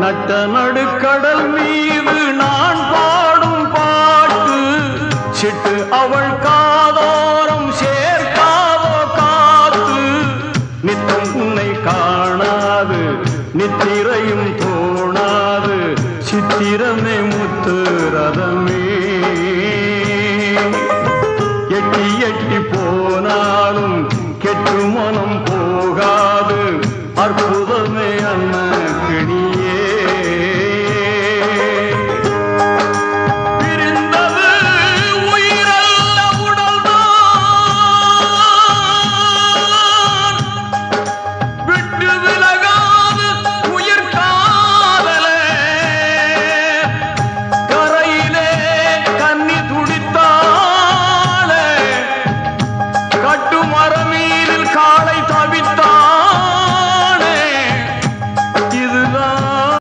நட்ட நடுக்கடல் மீது நான் பாடும் பாட்டு சிட்டு அவள் காதோரம் சேர்க்காதோ காத்து நித்தம் உன்னை காணாது நித்திரையும் தோணாது சித்திரமே முத்து ரதமே